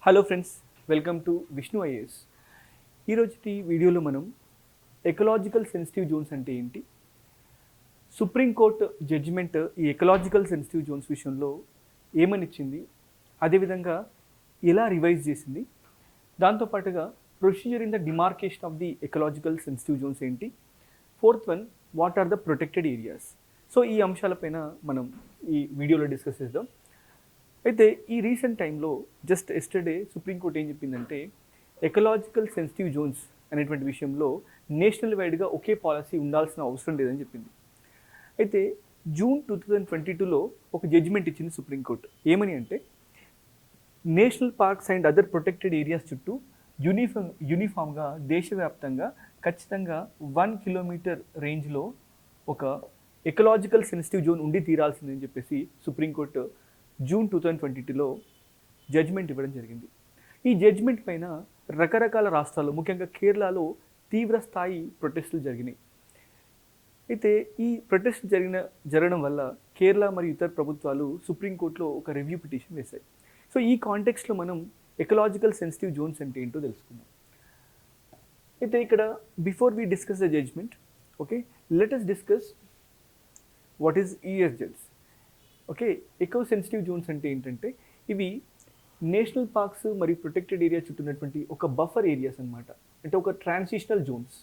Hello friends, welcome to Vishnu IAS. ఈరోజుటి వీడియోలో మనం ఎకలాజికల్ సెన్సిటివ్ జోన్స్ అంటే ఏంటి, సుప్రీంకోర్టు జడ్జిమెంట్ ఈ ఎకలాజికల్ సెన్సిటివ్ జోన్స్ విషయంలో ఏమనిచ్చింది, అదేవిధంగా ఎలా రివైజ్ చేసింది, దాంతోపాటుగా procedure in the demarcation of the ecological sensitive zones ఏంటి, fourth one what are the protected areas. So ఈ అంశాలపైన మనం ఈ వీడియోలో డిస్కస్ చేద్దాం. అయితే ఈ రీసెంట్ టైంలో జస్ట్ ఎస్టర్డే సుప్రీంకోర్టు ఏం చెప్పిందంటే ఎకలాజికల్ సెన్సిటివ్ జోన్స్ అనేటువంటి విషయంలో నేషనల్ వైడ్గా ఒకే పాలసీ ఉండాల్సిన అవసరం లేదని చెప్పింది. అయితే జూన్ 2022లో ఒక జడ్జిమెంట్ ఇచ్చింది సుప్రీంకోర్టు. ఏమని అంటే national parks and other protected areas చుట్టూ యూనిఫామ్గా దేశవ్యాప్తంగా ఖచ్చితంగా 1 కిలోమీటర్ రేంజ్లో ఒక ఎకలాజికల్ సెన్సిటివ్ జోన్ ఉండి తీరాల్సిందని చెప్పేసి సుప్రీంకోర్టు జూన్ 2022లో జడ్జిమెంట్ ఇవ్వడం జరిగింది. ఈ జడ్జిమెంట్ పైన రకరకాల రాష్ట్రాలు, ముఖ్యంగా కేరళలో తీవ్ర స్థాయి ప్రొటెస్టులు జరిగినాయి. అయితే ఈ ప్రొటెస్ట్ జరగడం వల్ల కేరళ మరియు ఇతర ప్రభుత్వాలు సుప్రీంకోర్టులో ఒక రివ్యూ పిటిషన్ వేశాయి. సో ఈ కాంటెక్స్ట్లో మనం ఎకలాజికల్ సెన్సిటివ్ జోన్స్ అంటే ఏంటో తెలుసుకుందాం. అయితే ఇక్కడ before we discuss the judgement, okay, let us discuss what is ESZs. Okay, eco sensitive zones అంటే ఏంటంటే ఇవి నేషనల్ పార్క్స్ మరియు ప్రొటెక్టెడ్ ఏరియా చుట్టూ ఉన్నటువంటి ఒక బఫర్ ఏరియాస్ అనమాట. అంటే ఒక ట్రాన్సిషనల్ జోన్స్.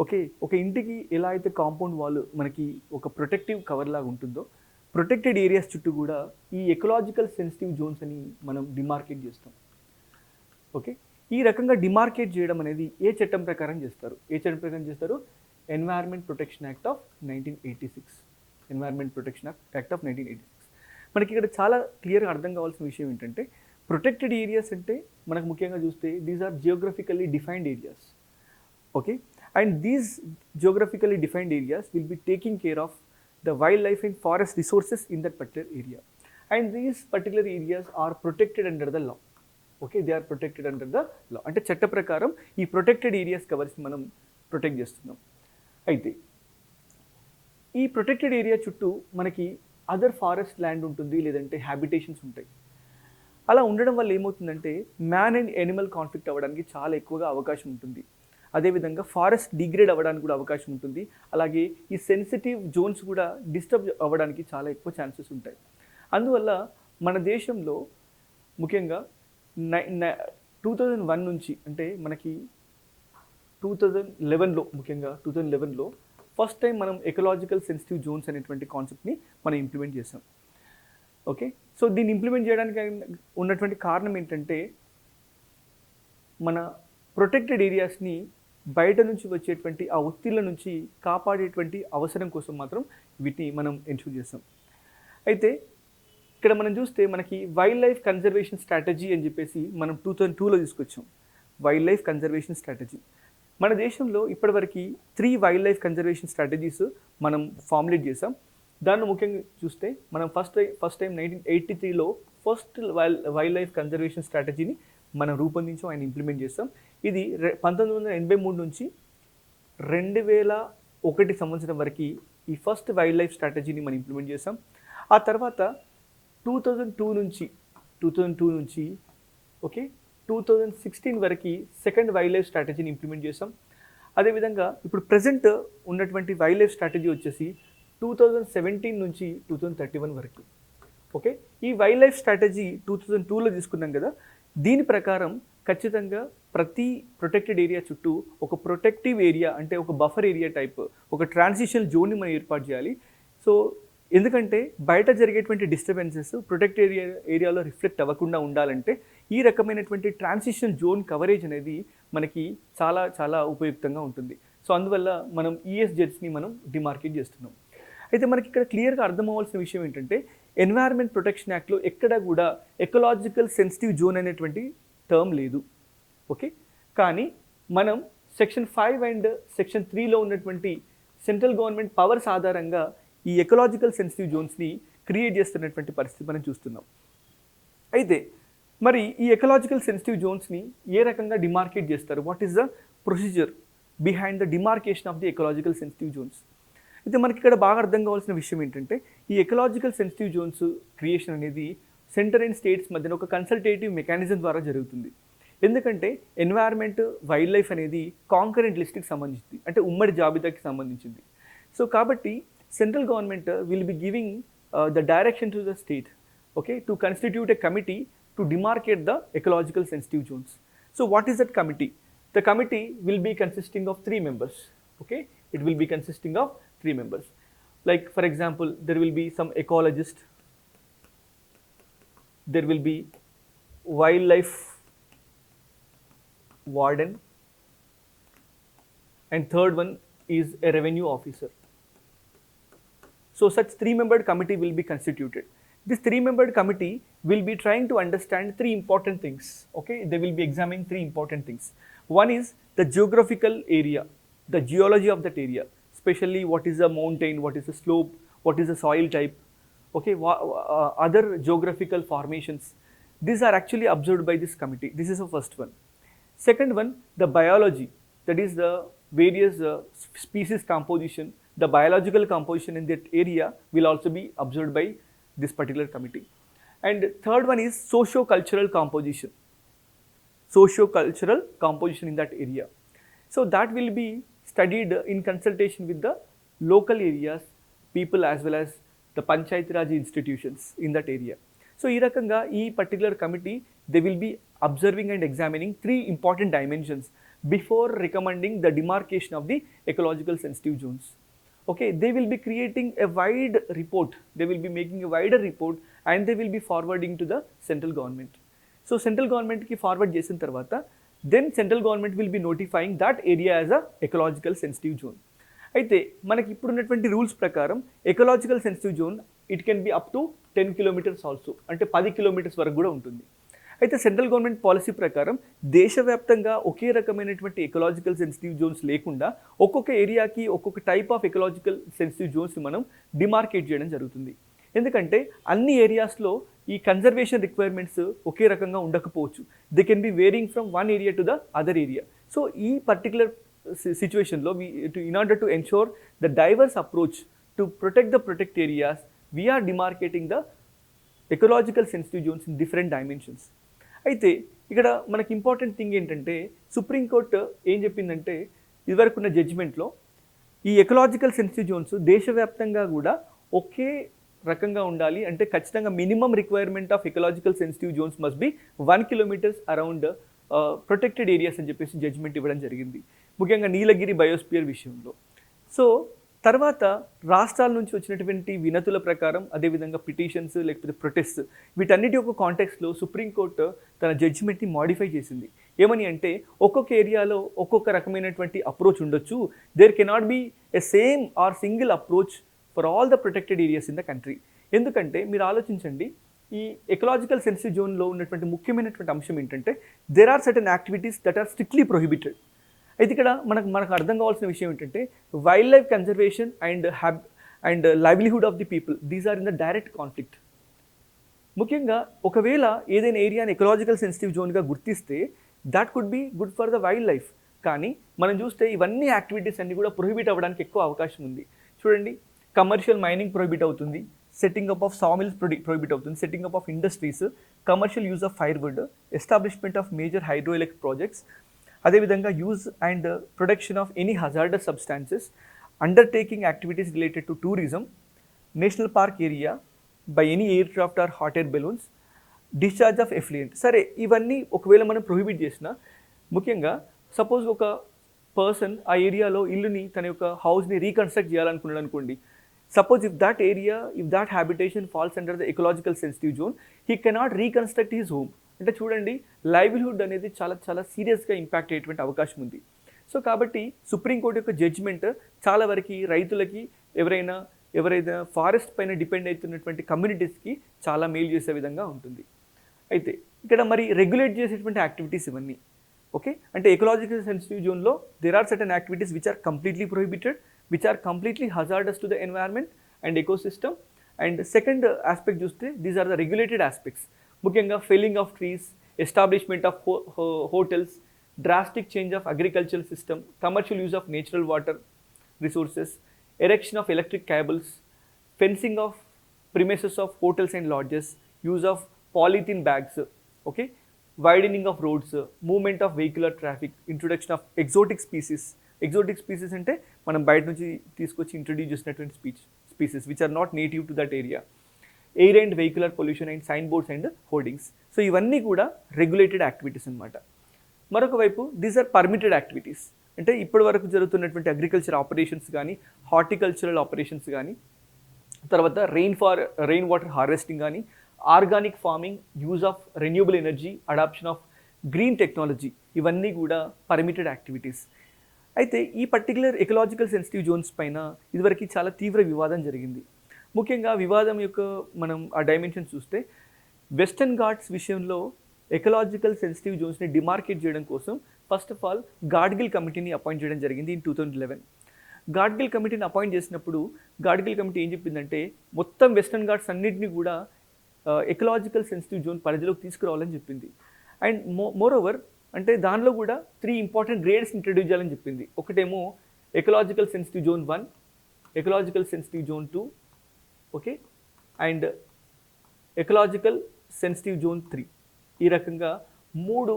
ఓకే, ఒక ఇంటికి ఎలా అయితే కాంపౌండ్ వాల్ మనకి ఒక ప్రొటెక్టివ్ కవర్ లాగా ఉంటుందో, ప్రొటెక్టెడ్ ఏరియాస్ చుట్టూ కూడా ఈ ఎకలాజికల్ సెన్సిటివ్ జోన్స్ అని మనం డిమార్కేట్ చేస్తాం. ఓకే, ఈ రకంగా డిమార్కేట్ చేయడం అనేది ఏ చట్టం ప్రకారం చేస్తారు? Environment protection act of 1986. Environment protection act of 1986. మనకి ఇక్కడ చాలా క్లియర్గా అర్థం కావాల్సిన విషయం ఏంటంటే ప్రొటెక్టెడ్ ఏరియాస్ అంటే మనకు ముఖ్యంగా చూస్తే these are geographically defined areas. Okay, and these geographically defined areas will be taking care of the wildlife and forest resources in that particular area, and these particular areas are protected under the law. Okay, they are protected under the law. అంటే చట్ట ప్రకారం ఈ protected areas covers మనం protect చేస్తున్నాం. అయితే ఈ protected area చుట్టూ మనకి అదర్ ఫారెస్ట్ ల్యాండ్ ఉంటుంది, లేదంటే హ్యాబిటేషన్స్ ఉంటాయి. అలా ఉండడం వల్ల ఏమవుతుందంటే మ్యాన్ అండ్ యానిమల్ కాన్ఫ్లిక్ట్ అవ్వడానికి చాలా ఎక్కువగా అవకాశం ఉంటుంది. అదేవిధంగా ఫారెస్ట్ డిగ్రేడ్ అవ్వడానికి కూడా అవకాశం ఉంటుంది. అలాగే ఈ సెన్సిటివ్ జోన్స్ కూడా డిస్టర్బ్ అవ్వడానికి చాలా ఎక్కువ ఛాన్సెస్ ఉంటాయి. అందువల్ల మన దేశంలో ముఖ్యంగా 2001 నుంచి, అంటే మనకి 2011లో, ముఖ్యంగా 2011లో ఫస్ట్ టైం మనం ఎకలాజికల్ సెన్సిటివ్ జోన్స్ అనేటువంటి కాన్సెప్ట్ని మనం ఇంప్లిమెంట్ చేసాం. ఓకే, సో దీన్ని ఇంప్లిమెంట్ చేయడానికి ఉన్నటువంటి కారణం ఏంటంటే మన ప్రొటెక్టెడ్ ఏరియాస్ని బయట నుంచి వచ్చేటువంటి ఆ ఒత్తిళ్ళ నుంచి కాపాడేటువంటి అవసరం కోసం మాత్రం వీటిని మనం ఎన్షూర్ చేస్తాం. అయితే ఇక్కడ మనం చూస్తే మనకి వైల్డ్ లైఫ్ కన్జర్వేషన్ స్ట్రాటజీ అని చెప్పేసి మనం 2002లో తీసుకొచ్చాం. వైల్డ్ లైఫ్ కన్జర్వేషన్ స్ట్రాటజీ మన దేశంలో ఇప్పటివరకు 3 వైల్డ్ లైఫ్ కన్జర్వేషన్ స్ట్రాటజీస్ మనం ఫార్ములేట్ చేసాం. దాన్ని ముఖ్యంగా చూస్తే మనం ఫస్ట్ టైం 1983లో ఫస్ట్ వైల్డ్ లైఫ్ కన్జర్వేషన్ స్ట్రాటజీని మనం రూపొందించాం అండ్ ఇంప్లిమెంట్ చేస్తాం. ఇది 1983 నుంచి 2001 సంవత్సరం వరకు ఈ ఫస్ట్ వైల్డ్ లైఫ్ స్ట్రాటజీని మనం ఇంప్లిమెంట్ చేస్తాం. ఆ తర్వాత 2002 నుంచి ఓకే 2016 వరకు సెకండ్ వైల్డ్ లైఫ్ స్ట్రాటజీని ఇంప్లిమెంట్ చేస్తాం. అదేవిధంగా ఇప్పుడు ప్రజెంట్ ఉన్నటువంటి వైల్డ్ లైఫ్ స్ట్రాటజీ వచ్చేసి 2017 నుంచి 2031 వరకు. ఓకే, ఈ వైల్డ్ లైఫ్ స్ట్రాటజీ 2002లో తీసుకున్నాం కదా, దీని ప్రకారం ఖచ్చితంగా ప్రతి ప్రొటెక్టెడ్ ఏరియా చుట్టూ ఒక ప్రొటెక్టివ్ ఏరియా, అంటే ఒక బఫర్ ఏరియా టైప్ ఒక ట్రాన్సిషనల్ జోన్ని మనం ఏర్పాటు చేయాలి. సో ఎందుకంటే బయట జరిగేటువంటి డిస్టర్బెన్సెస్ ప్రొటెక్టెడ్ ఏరియాలో రిఫ్లెక్ట్ అవ్వకుండా ఉండాలంటే ఈ రకమైనటువంటి ట్రాన్సిషన్ జోన్ కవరేజ్ అనేది మనకి చాలా చాలా ఉపయుక్తంగా ఉంటుంది. సో అందువల్ల మనం ESZsని మనం డిమార్కేట్ చేస్తున్నాం. అయితే మనకి ఇక్కడ క్లియర్గా అర్థం అవ్వాల్సిన విషయం ఏంటంటే ఎన్వైర్న్మెంట్ ప్రొటెక్షన్ యాక్ట్లో ఎక్కడ కూడా ఎకలాజికల్ సెన్సిటివ్ జోన్ అనేటువంటి టర్మ్ లేదు. ఓకే, కానీ మనం సెక్షన్ 5 అండ్ సెక్షన్ 3లో ఉన్నటువంటి సెంట్రల్ గవర్నమెంట్ పవర్స్ ఆధారంగా ఈ ఎకలాజికల్ సెన్సిటివ్ జోన్స్ని క్రియేట్ చేస్తున్నటువంటి పరిస్థితి మనం చూస్తున్నాం. అయితే మరి ఈ ఎకలాజికల్ సెన్సిటివ్ జోన్స్ని ఏ రకంగా డిమార్కేట్ చేస్తారు? What is the procedure behind the demarcation of the ecological sensitive zones? అయితే మనకి ఇక్కడ బాగా అర్థం కావాల్సిన విషయం ఏంటంటే ఈ ఎకలాజికల్ సెన్సిటివ్ జోన్స్ క్రియేషన్ అనేది సెంటర్ అండ్ స్టేట్స్ మధ్యన ఒక కన్సల్టేటివ్ మెకానిజం ద్వారా జరుగుతుంది. ఎందుకంటే ఎన్వైర్న్మెంట్, వైల్డ్ లైఫ్ అనేది కాంకరెంట్ లిస్ట్కి సంబంధించింది, అంటే ఉమ్మడి జాబితాకి సంబంధించింది. సో కాబట్టి central government will be giving the direction to the state, okay, to constitute a committee to demarcate the ecological sensitive zones. So what is that committee? The committee will be consisting of 3 members, okay, it will be consisting of 3 members. Like for example, there will be some ecologist, there will be wildlife warden, and third one is a revenue officer. So such 3-membered committee will be constituted. This 3-membered committee will be trying to understand 3 important things, okay, they will be examining 3 important things. One is the geographical area, the geology of that area, especially what is a mountain, what is a slope, what is a soil type, okay, other geographical formations. These are actually observed by this committee. This is the first one. Second one, the biology, that is the various species composition, the biological composition in that area will also be observed by this particular committee. And third one is socio-cultural composition, socio-cultural composition in that area. So that will be studied in consultation with the local areas, people, as well as the Panchayati Raj institutions in that area. So ee rakanga ee particular committee, they will be observing and examining 3 important dimensions before recommending the demarcation of the ecological sensitive zones. Okay, they will be creating a wide report, they will be making a wider report, and they will be forwarding to the central government. So central government ki forward chesin tarvata, then central government will be notifying that area as a ecological sensitive zone. అయితే మనకి ఇప్పుడు ఉన్నటువంటి rules ప్రకారం ecological sensitive zone it can be up to 10 kilometres also, అంటే 10 kilometres వరకు కూడా ఉంటుంది. అయితే సెంట్రల్ గవర్నమెంట్ పాలసీ ప్రకారం దేశవ్యాప్తంగా ఒకే రకమైనటువంటి ఎకలాజికల్ సెన్సిటివ్ జోన్స్ లేకుండా ఒక్కొక్క ఏరియాకి ఒక్కొక్క type of ecological sensitive zones మనం డిమార్కేట్ చేయడం జరుగుతుంది. ఎందుకంటే అన్ని ఏరియాస్లో ఈ కన్జర్వేషన్ రిక్వైర్మెంట్స్ ఒకే రకంగా ఉండకపోవచ్చు, they can be varying from one area to the other area. So ఈ పర్టికులర్ సిచ్యువేషన్లో in order to ensure the diverse approach to protect the protect areas, we are demarcating the ecological sensitive zones in different dimensions. అయితే ఇక్కడ మనకి important thing ఏంటంటే, supreme court ఏం చెప్పిందంటే ఇదివరకున్న జడ్జిమెంట్లో ఈ ecological sensitive Jones దేశవ్యాప్తంగా కూడా ఒకే రకంగా ఉండాలి, అంటే ఖచ్చితంగా minimum requirement of ecological sensitive zones must be 1 kilometres around protected areas అని చెప్పేసి జడ్జిమెంట్ ఇవ్వడం జరిగింది, ముఖ్యంగా నీలగిరి బయోస్పియర్ విషయంలో. సో తర్వాత రాష్ట్రాల నుంచి వచ్చినటువంటి వినతుల ప్రకారం, అదేవిధంగా పిటిషన్స్ లేకపోతే ప్రొటెస్ట్, వీటన్నిటి యొక్క కాంటెక్స్లో సుప్రీంకోర్టు తన జడ్జిమెంట్ని మాడిఫై చేసింది. ఏమని అంటే ఒక్కొక్క ఏరియాలో ఒక్కొక్క రకమైనటువంటి అప్రోచ్ ఉండొచ్చు, there cannot be a same or single approach for all the protected areas in the country. ఎందుకంటే మీరు ఆలోచించండి, ఈ ఎకలాజికల్ సెన్సిటివ్ జోన్లో ఉన్నటువంటి ముఖ్యమైనటువంటి అంశం ఏంటంటే there are certain activities that are strictly prohibited. అయితే ఇక్కడ మనకు అర్థం కావాల్సిన విషయం ఏంటంటే wild life conservation and livelihood of the people, these are in the direct conflict. ముఖ్యంగా ఒకవేళ ఏదైనా ఏరియాని ఎకలాజికల్ సెన్సిటివ్ జోన్గా గుర్తిస్తే that could be good for the wildlife. కానీ మనం చూస్తే ఇవన్నీ యాక్టివిటీస్ అన్నీ కూడా ప్రొహిబిట్ అవ్వడానికి ఎక్కువ అవకాశం ఉంది. చూడండి, కమర్షియల్ మైనింగ్ ప్రొహిబిట్ అవుతుంది, setting up of sawmills prohibit అవుతుంది, setting up of industries, commercial use of firewood, establishment of major hydroelectric projects, అదేవిధంగా use and production of any hazardous substances, undertaking activities related to tourism, national park area by any aircraft or hot air balloons, discharge of effluent. సరే, ఇవన్నీ ఒకవేళ మనం prohibit చేసినా, ముఖ్యంగా suppose ఒక person ఆ ఏరియాలో ఇల్లుని తన యొక్క హౌస్ని రీకన్స్ట్రక్ట్ చేయాలనుకున్నాడు అనుకోండి. Suppose if that habitation falls under the ecological sensitive zone, he cannot reconstruct his home. అంటే చూడండి, లైవ్లీహుడ్ అనేది చాలా చాలా సీరియస్గా ఇంపాక్ట్ అయ్యేటువంటి అవకాశం ఉంది. సో కాబట్టి సుప్రీంకోర్టు యొక్క జడ్జిమెంట్ చాలా వరకు రైతులకి, ఎవరైనా ఫారెస్ట్ పైన డిపెండ్ అవుతున్నటువంటి కమ్యూనిటీస్కి చాలా మేలు చేసే విధంగా ఉంటుంది. అయితే ఇక్కడ మరి రెగ్యులేట్ చేసేటువంటి యాక్టివిటీస్ ఇవన్నీ ఓకే. అంటే ఎకలాజికల్ సెన్సిటివ్ జోన్లో there are certain activities which are completely prohibited, which are completely hazardous to the environment and ecosystem. And second aspect చూస్తే these are the regulated aspects, ముఖ్యంగా felling of trees, establishment of hotels, drastic change of agricultural system, commercial use of natural water resources, erection of electric cables, fencing of premises of hotels and lodges, use of polythene bags, okay, widening of roads, movement of vehicular traffic, introduction of exotic species అంటే మనం బయట నుంచి తీసుకొచ్చి introduce చేసినటువంటి species which are not native to that area, air and vehicular pollution and sign boards and hoardings. So ఇవన్నీ కూడా regulated activities అనమాట. మరొక వైపు దీస్ ఆర్ పర్మిటెడ్ యాక్టివిటీస్, అంటే ఇప్పటి వరకు జరుగుతున్నటువంటి అగ్రికల్చర్ ఆపరేషన్స్ కానీ, హార్టికల్చరల్ ఆపరేషన్స్ కానీ, తర్వాత రెయిన్ వాటర్ హార్వెస్టింగ్ కానీ, organic farming, use of renewable energy, adoption of green technology, ఇవన్నీ కూడా పర్మిటెడ్ యాక్టివిటీస్. అయితే ఈ పర్టికులర్ ఎకలాజికల్ సెన్సిటివ్ జోన్స్ పైన ఇదివరకు చాలా తీవ్ర వివాదం జరిగింది. ముఖ్యంగా వివాదం యొక్క మనం ఆ డైమెన్షన్ చూస్తే వెస్టర్న్ ఘాట్స్ విషయంలో ఎకలాజికల్ సెన్సిటివ్ జోన్స్ని డిమార్కేట్ చేయడం కోసం ఫస్ట్ ఆఫ్ ఆల్ గాడ్గిల్ కమిటీని అపాయింట్ చేయడం జరిగింది ఇన్ 2011. గాడ్గిల్ కమిటీని అపాయింట్ చేసినప్పుడు గాడ్గిల్ కమిటీ ఏం చెప్పిందంటే మొత్తం వెస్టర్న్ ఘాట్స్ అన్నింటినీ కూడా ఎకలాజికల్ సెన్సిటివ్ జోన్ పరిధిలోకి తీసుకురావాలని చెప్పింది. అండ్ మోరోవర్ అంటే దానిలో కూడా 3 ఇంపార్టెంట్ గ్రేడ్స్ ఇంట్రడ్యూస్ చేయాలని చెప్పింది. ఒకటేమో ecological sensitive zone 1, ecological sensitive zone 2, okay, and ecological sensitive zone 3. ఈ రకంగా 3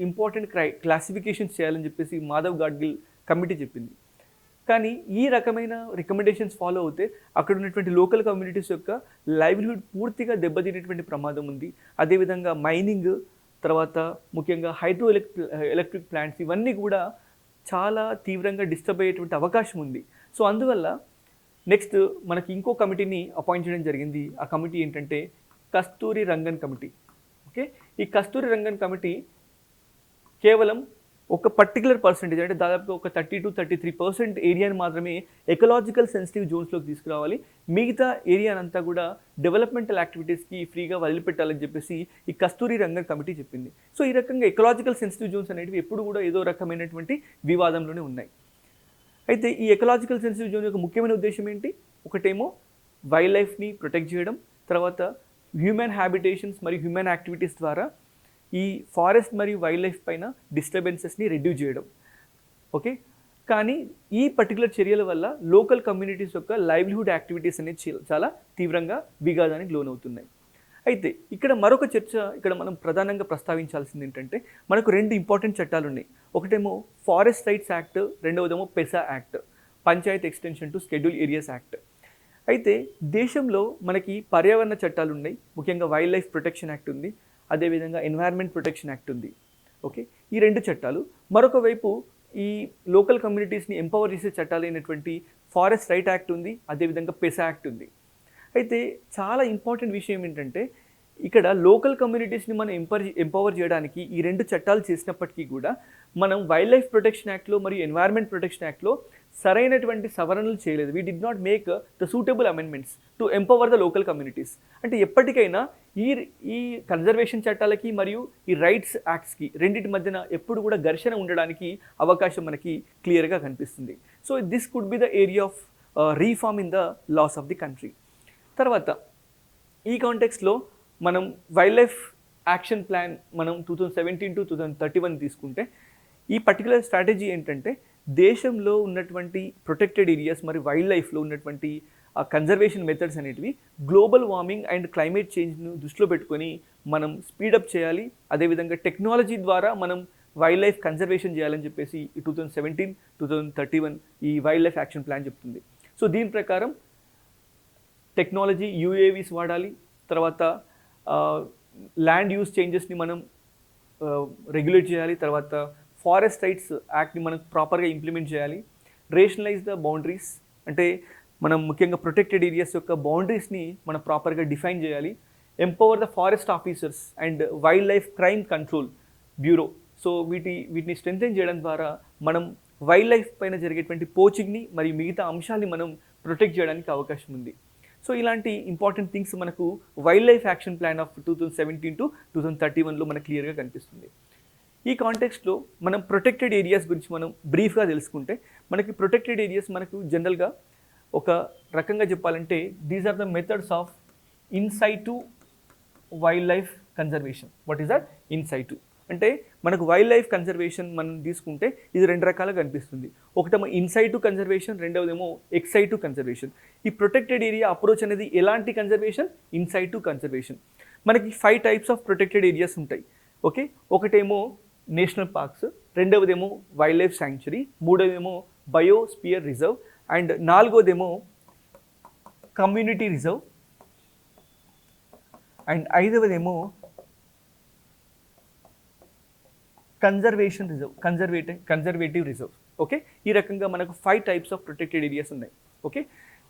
ఇంపార్టెంట్ క్లాసిఫికేషన్స్ చేయాలని చెప్పేసి మాధవ్ గాడ్గిల్ కమిటీ చెప్పింది. కానీ ఈ రకమైన రికమెండేషన్స్ ఫాలో అవుతే అక్కడ ఉన్నటువంటి లోకల్ కమ్యూనిటీస్ యొక్క లైవ్లీహుడ్ పూర్తిగా దెబ్బతినేటువంటి ప్రమాదం ఉంది. అదేవిధంగా మైనింగ్, తర్వాత ముఖ్యంగా ఎలక్ట్రిక్ ప్లాంట్స్, ఇవన్నీ కూడా చాలా తీవ్రంగా డిస్టర్బ్ అయ్యేటువంటి అవకాశం ఉంది. సో అందువల్ల నెక్స్ట్ మనకి ఇంకో కమిటీని అపాయింట్ చేయడం జరిగింది. ఆ కమిటీ ఏంటంటే కస్తూరి రంగన్ కమిటీ. ఓకే, ఈ కస్తూరి రంగన్ కమిటీ కేవలం ఒక పర్టికులర్ పర్సెంటేజ్ అంటే దాదాపుగా ఒక 30 to 33% ఏరియాని మాత్రమే ఎకలాజికల్ సెన్సిటివ్ జోన్స్లోకి తీసుకురావాలి, మిగతా ఏరియానంతా కూడా డెవలప్మెంటల్ యాక్టివిటీస్కి ఫ్రీగా వదిలిపెట్టాలని చెప్పేసి ఈ కస్తూరి రంగన్ కమిటీ చెప్పింది. సో ఈ రకంగా ఎకలాజికల్ సెన్సిటివ్ జోన్స్ అనేవి ఎప్పుడు కూడా ఏదో రకమైనటువంటి వివాదంలోనే ఉన్నాయి. అయితే ఈ ఎకలాజికల్ సెన్సిటివ్ జోన్ యొక్క ముఖ్యమైన ఉద్దేశం ఏంటి? ఒకటేమో వైల్డ్ లైఫ్ని ప్రొటెక్ట్ చేయడం, తర్వాత హ్యూమన్ హ్యాబిటేషన్స్ మరియు హ్యూమన్ యాక్టివిటీస్ ద్వారా ఈ ఫారెస్ట్ మరియు వైల్డ్ లైఫ్ పైన డిస్టర్బెన్సెస్ని రెడ్యూస్ చేయడం. ఓకే, కానీ ఈ పర్టికులర్ చర్యల వల్ల లోకల్ కమ్యూనిటీస్ యొక్క లైవ్లీహుడ్ యాక్టివిటీస్ అనేది చాలా తీవ్రంగా విఘాతానికి లోనవుతున్నాయి. అయితే ఇక్కడ మరొక చర్చ ఇక్కడ మనం ప్రధానంగా ప్రస్తావించాల్సింది ఏంటంటే మనకు 2 ఇంపార్టెంట్ చట్టాలు ఉన్నాయి. ఒకటేమో ఫారెస్ట్ రైట్స్ యాక్ట్, రెండవదేమో PESA act, Panchayat extension to schedule areas act. అయితే దేశంలో మనకి పర్యావరణ చట్టాలు ఉన్నాయి, ముఖ్యంగా వైల్డ్ లైఫ్ ప్రొటెక్షన్ యాక్ట్ ఉంది, అదేవిధంగా ఎన్వైర్న్మెంట్ ప్రొటెక్షన్ యాక్ట్ ఉంది. ఓకే, ఈ 2 చట్టాలు. మరొక వైపు ఈ లోకల్ కమ్యూనిటీస్ని ఎంపవర్ చేసే చట్టాలైనటువంటి ఫారెస్ట్ రైట్ యాక్ట్ ఉంది, అదేవిధంగా పెసా యాక్ట్ ఉంది. అయితే చాలా ఇంపార్టెంట్ విషయం ఏంటంటే ఇక్కడ లోకల్ కమ్యూనిటీస్ని మనం ఎంపవర్ చేయడానికి ఈ 2 చట్టాలు చేసినప్పటికీ కూడా మనం వైల్డ్ లైఫ్ ప్రొటెక్షన్ యాక్ట్లో మరియు ఎన్వైర్న్మెంట్ ప్రొటెక్షన్ యాక్ట్లో సరైనటువంటి సవరణలు చేయలేదు. We did not make the suitable amendments to empower the local communities. అంటే ఎప్పటికైనా ఈ కన్జర్వేషన్ చట్టాలకి మరియు ఈ రైట్స్ యాక్ట్స్కి రెండింటి మధ్యన ఎప్పుడు కూడా ఘర్షణ ఉండడానికి అవకాశం మనకి క్లియర్గా కనిపిస్తుంది. So this could be the area of reform in the laws of the country. తర్వాత ఈ కాంటెక్స్లో మనం వైల్డ్ లైఫ్ యాక్షన్ ప్లాన్ మనం 2017 to 2031 తీసుకుంటే ఈ పర్టికులర్ స్ట్రాటజీ ఏంటంటే దేశంలో ఉన్నటువంటి ప్రొటెక్టెడ్ ఏరియాస్ మరియు వైల్డ్ లైఫ్లో ఉన్నటువంటి కన్జర్వేషన్ మెథడ్స్ అనేటివి గ్లోబల్ వార్మింగ్ అండ్ క్లైమేట్ చేంజ్ను దృష్టిలో పెట్టుకొని మనం స్పీడప్ చేయాలి, అదేవిధంగా టెక్నాలజీ ద్వారా మనం వైల్డ్ లైఫ్ కన్జర్వేషన్ చేయాలని చెప్పేసి ఈ 2017-2031 ఈ వైల్డ్ లైఫ్ యాక్షన్ ప్లాన్ చెప్తుంది. సో దీని ప్రకారం టెక్నాలజీ యూఏవీస్ వాడాలి, తర్వాత ల్యాండ్ యూస్ చేంజెస్ని మనం రెగ్యులేట్ చేయాలి, తర్వాత ఫారెస్ట్ రైట్స్ యాక్ట్ని మనం ప్రాపర్గా ఇంప్లిమెంట్ చేయాలి, రేషనలైజ్ ద బౌండరీస్ అంటే మనం ముఖ్యంగా ప్రొటెక్టెడ్ ఏరియాస్ యొక్క బౌండరీస్ని మనం ప్రాపర్గా డిఫైన్ చేయాలి, empower the forest officers and wild life crime control bureau. So వీటిని స్ట్రెంథెన్ చేయడం ద్వారా మనం వైల్డ్ లైఫ్ పైన జరిగేటువంటి పోచింగ్ని మరియు మిగతా అంశాలని మనం ప్రొటెక్ట్ చేయడానికి అవకాశం ఉంది. సో ఇలాంటి ఇంపార్టెంట్ థింగ్స్ మనకు wild life action plan of 2017 to 2031లో మనకు క్లియర్గా కనిపిస్తుంది. ఈ కాంటెక్స్ట్లో మనం ప్రొటెక్టెడ్ ఏరియాస్ గురించి మనం బ్రీఫ్గా తెలుసుకుంటే మనకి ప్రొటెక్టెడ్ ఏరియాస్ మనకు జనరల్గా ఒక రకంగా చెప్పాలంటే these are the methods of in situ wild life conservation. What is that? In situ అంటే మనకు వైల్డ్ లైఫ్ కన్జర్వేషన్ మనం తీసుకుంటే ఇది 2 రకాలుగా కనిపిస్తుంది. ఒకటేమో ఇన్సైటు కన్జర్వేషన్, రెండవదేమో ఎక్సైటు కన్జర్వేషన్. ఈ ప్రొటెక్టెడ్ ఏరియా అప్రోచ్ అనేది ఎలాంటి కన్జర్వేషన్? In situ conservation. మనకి 5 టైప్స్ ఆఫ్ ప్రొటెక్టెడ్ ఏరియాస్ ఉంటాయి. ఓకే, ఒకటేమో నేషనల్ పార్క్స్, రెండవదేమో వైల్డ్ లైఫ్ శాంక్చురీ, మూడవదేమో బయోస్పియర్ రిజర్వ్, అండ్ నాలుగోదేమో కమ్యూనిటీ రిజర్వ్, అండ్ ఐదవదేమో conservation reserve, conservative reserve. Okay, ఈ రకంగా మనకు 5 టైప్స్ ఆఫ్ ప్రొటెక్టెడ్ ఏరియాస్ ఉన్నాయి. Okay,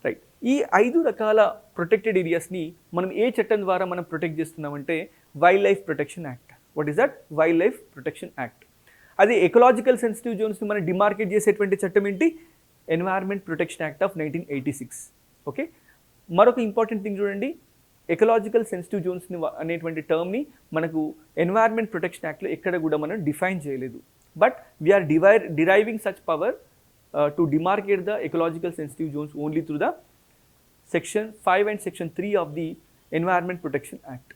right. ఈ 5 రకాల ప్రొటెక్టెడ్ ఏరియాస్ని మనం ఏ చట్టం ద్వారా మనం ప్రొటెక్ట్ చేస్తున్నామంటే wild life protection act. What is that? Wild life protection act. అది ఎకలాజికల్ సెన్సిటివ్ జోన్స్ని మనం డిమార్కేట్ చేసేటువంటి చట్టం ఏంటి? Environment protection act of 1986. Okay, మరొక ఇంపార్టెంట్ థింగ్ చూడండి, ఎకలాజికల్ సెన్సిటివ్ జోన్స్ అనేటువంటి టర్మ్ని మనకు ఎన్వైర్న్మెంట్ ప్రొటెక్షన్ యాక్ట్లో ఎక్కడ కూడా మనం డిఫైన్ చేయలేదు. But we are deriving such power to demarcate the ecological sensitive zones only through the section 5 and section 3 of the environment protection act.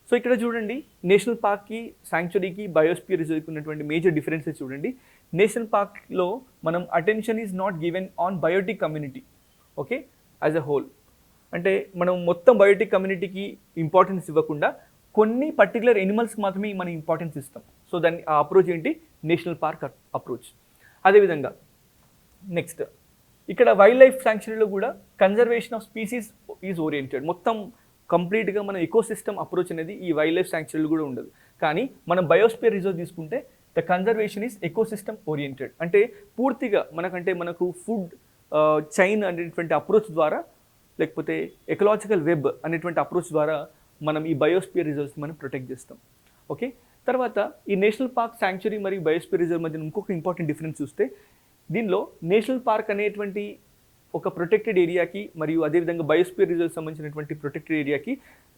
So ఇక్కడ చూడండి, నేషనల్ పార్క్కి, శాంక్చురీకి, బయోస్పియర్ రిజర్వ్కి ఉన్నటువంటి మేజర్ డిఫరెన్సెస్ చూడండి. నేషనల్ పార్క్లో మనం attention is not given on biotic community. Okay, as a whole, అంటే మనం మొత్తం బయోటిక్ కమ్యూనిటీకి ఇంపార్టెన్స్ ఇవ్వకుండా కొన్ని పర్టికులర్ ఎనిమల్స్కి మాత్రమే మనం ఇంపార్టెన్స్ ఇస్తాం. సో దాన్ని ఆ అప్రోచ్ ఏంటి? National park approach. అదేవిధంగా నెక్స్ట్ ఇక్కడ వైల్డ్ లైఫ్ శాంక్చురీలో కూడా conservation of species is oriented. మొత్తం కంప్లీట్గా మన ఎకోసిస్టమ్ అప్రోచ్ అనేది ఈ వైల్డ్ లైఫ్ శాంక్చురీలో కూడా ఉండదు. కానీ మనం బయోస్పియర్ రిజర్వ్ తీసుకుంటే the conservation is ecosystem oriented. అంటే పూర్తిగా మనకు ఫుడ్ చైన్ అనేటువంటి అప్రోచ్ ద్వారా, లేకపోతే ఎకలాజికల్ వెబ్ అనేటువంటి అప్రోచ్ ద్వారా మనం ఈ బయోస్పియర్ రిజర్వ్స్ని మనం ప్రొటెక్ట్ చేస్తాం. ఓకే, తర్వాత ఈ నేషనల్ పార్క్, శాంక్చురీ మరియు బయోస్పియర్ రిజర్వ్ మధ్య ఇంకొక ఇంపార్టెంట్ డిఫరెన్స్ చూస్తే, దీనిలో నేషనల్ పార్క్ అనేటువంటి ఒక ప్రొటెక్టెడ్ ఏరియాకి మరియు అదేవిధంగా బయోస్పియర్ రిజర్వ్ సంబంధించినటువంటి ప్రొటెక్టెడ్ ఏరియాకి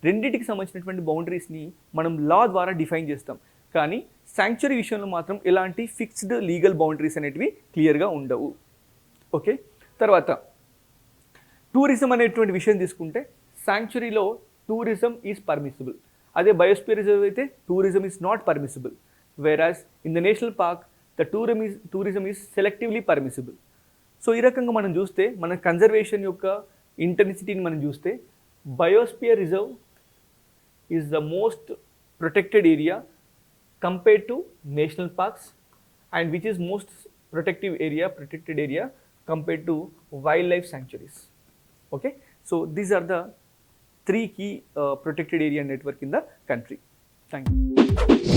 రెండింటికి సంబంధించినటువంటి బౌండరీస్ని మనం లా ద్వారా డిఫైన్ చేస్తాం. కానీ శాంక్చురీ విషయంలో మాత్రం ఎలాంటి ఫిక్స్డ్ లీగల్ బౌండరీస్ అనేటివి క్లియర్గా ఉండవు. ఓకే, తర్వాత టూరిజం అనేటువంటి విషయం తీసుకుంటే శాంక్చురీలో టూరిజం ఈజ్ పర్మిసిబుల్. అదే బయోస్పియర్ రిజర్వ్ అయితే tourism is not permissible. Whereas in the national park the tourism is selectively permissible. So ఈ రకంగా మనం చూస్తే, మన కన్జర్వేషన్ యొక్క ఇంటెన్సిటీని మనం చూస్తే, biosphere reserve is the most protected area compared to national parks, and which is most protected area compared to wildlife sanctuaries. Okay, so these are the 3 key protected area network in the country. Thank you.